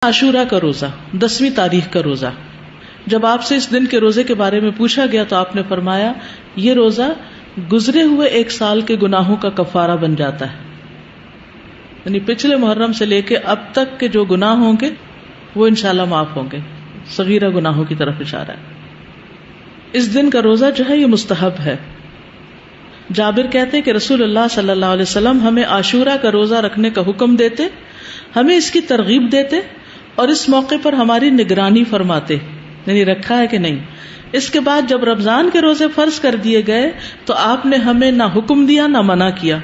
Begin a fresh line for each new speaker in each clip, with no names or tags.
عاشورہ کا روزہ 10ویں تاریخ کا روزہ، جب آپ سے اس دن کے روزے کے بارے میں پوچھا گیا تو آپ نے فرمایا یہ روزہ گزرے ہوئے 1 سال کے گناہوں کا کفارہ بن جاتا ہے، یعنی پچھلے محرم سے لے کے اب تک کے جو گناہ ہوں گے وہ انشاءاللہ معاف ہوں گے، صغیرہ گناہوں کی طرف اشارہ ہے۔ اس دن کا روزہ جو ہے یہ مستحب ہے۔ جابر کہتے ہیں کہ رسول اللہ صلی اللہ علیہ وسلم ہمیں عاشورہ کا روزہ رکھنے کا حکم دیتے، ہمیں اس کی ترغیب دیتے اور اس موقع پر ہماری نگرانی فرماتے، یعنی رکھا ہے کہ نہیں۔ اس کے بعد جب رمضان کے روزے فرض کر دیے گئے تو آپ نے ہمیں نہ حکم دیا نہ منع کیا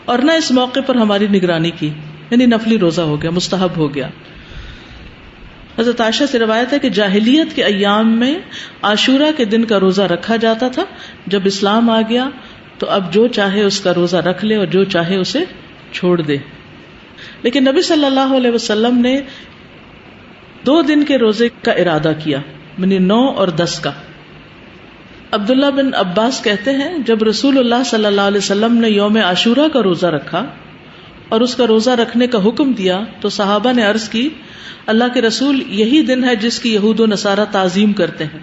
اور نہ اس موقع پر ہماری نگرانی کی، یعنی نفلی روزہ ہو گیا، مستحب ہو گیا۔ حضرت عائشہ سے روایت ہے کہ جاہلیت کے ایام میں عاشورہ کے دن کا روزہ رکھا جاتا تھا، جب اسلام آ گیا تو اب جو چاہے اس کا روزہ رکھ لے اور جو چاہے اسے چھوڑ دے۔ لیکن نبی صلی اللہ علیہ وسلم نے 2 دن کے روزے کا ارادہ کیا، یعنی 9 اور 10 کا۔ عبداللہ بن عباس کہتے ہیں جب رسول اللہ صلی اللہ علیہ وسلم نے یوم عاشورہ کا روزہ رکھا اور اس کا روزہ رکھنے کا حکم دیا تو صحابہ نے عرض کی اللہ کے رسول یہی دن ہے جس کی یہود و نصارہ تعظیم کرتے ہیں۔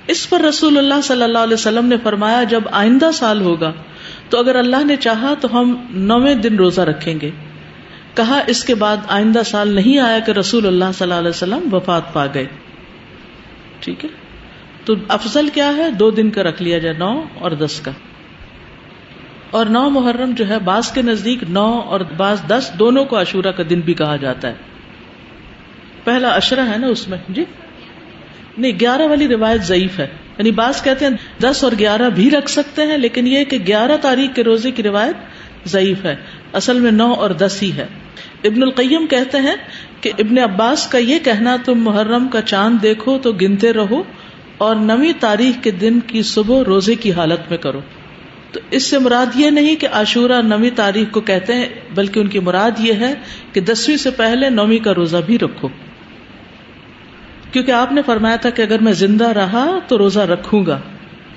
اس پر رسول اللہ صلی اللہ علیہ وسلم نے فرمایا جب آئندہ سال ہوگا تو اگر اللہ نے چاہا تو ہم 9ویں دن روزہ رکھیں گے۔ کہا اس کے بعد آئندہ سال نہیں آیا کہ رسول اللہ صلی اللہ علیہ وسلم وفات پا گئے۔ ٹھیک ہے، تو افضل کیا ہے 2 دن کا رکھ لیا جائے، 9 اور 10 کا۔ اور 9 محرم جو ہے بعض کے نزدیک 9 اور بعض 10 دونوں کو عاشورہ کا دن بھی کہا جاتا ہے۔ پہلا عشرہ ہے نا اس میں، جی نہیں 11 والی روایت ضعیف ہے، یعنی بعض کہتے ہیں 10 اور 11 بھی رکھ سکتے ہیں، لیکن یہ کہ 11 تاریخ کے روزے کی روایت ضعیف ہے، اصل میں 9 اور 10 ہی ہے۔ ابن القیم کہتے ہیں کہ ابن عباس کا یہ کہنا تم محرم کا چاند دیکھو تو گنتے رہو اور 9ویں تاریخ کے دن کی صبح روزے کی حالت میں کرو، تو اس سے مراد یہ نہیں کہ عاشورہ 9ویں تاریخ کو کہتے ہیں، بلکہ ان کی مراد یہ ہے کہ 10ویں سے پہلے 9ویں کا روزہ بھی رکھو، کیونکہ آپ نے فرمایا تھا کہ اگر میں زندہ رہا تو روزہ رکھوں گا،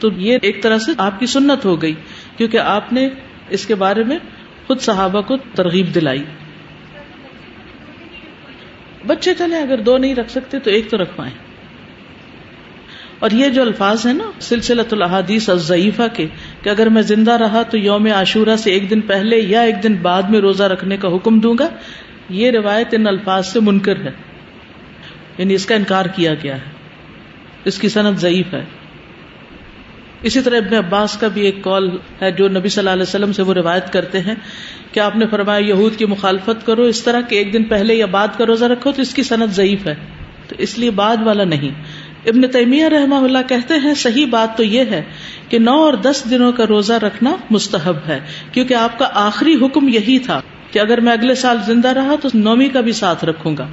تو یہ ایک طرح سے آپ کی سنت ہو گئی، کیونکہ آپ نے اس کے بارے میں خود صحابہ کو ترغیب دلائی۔ بچے چلیں اگر 2 نہیں رکھ سکتے تو 1 تو رکھوائیں۔ اور یہ جو الفاظ ہیں نا سلسلۃ الاحادیث الضعیفہ کے کہ اگر میں زندہ رہا تو یوم عاشورہ سے 1 دن پہلے یا 1 دن بعد میں روزہ رکھنے کا حکم دوں گا، یہ روایت ان الفاظ سے منکر ہے، یعنی اس کا انکار کیا گیا ہے، اس کی سند ضعیف ہے۔ اسی طرح ابن عباس کا بھی ایک قول ہے جو نبی صلی اللہ علیہ وسلم سے وہ روایت کرتے ہیں کہ آپ نے فرمایا یہود کی مخالفت کرو اس طرح کہ 1 دن پہلے یا بعد کا روزہ رکھو، تو اس کی سند ضعیف ہے، تو اس لیے بعد والا نہیں۔ ابن تیمیہ رحمہ اللہ کہتے ہیں صحیح بات تو یہ ہے کہ 9 اور 10 دنوں کا روزہ رکھنا مستحب ہے، کیونکہ آپ کا آخری حکم یہی تھا کہ اگر میں اگلے سال زندہ رہا تو 9ویں کا بھی ساتھ رکھوں گا۔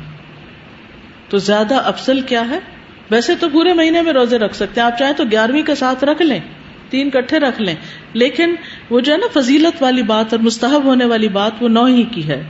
تو زیادہ افضل کیا ہے؟ ویسے تو پورے مہینے میں روزے رکھ سکتے ہیں، آپ چاہیں تو 11ویں کا ساتھ رکھ لیں، 3 اکٹھے رکھ لیں، لیکن وہ جو ہے نا فضیلت والی بات اور مستحب ہونے والی بات وہ 9 ہی کی ہے۔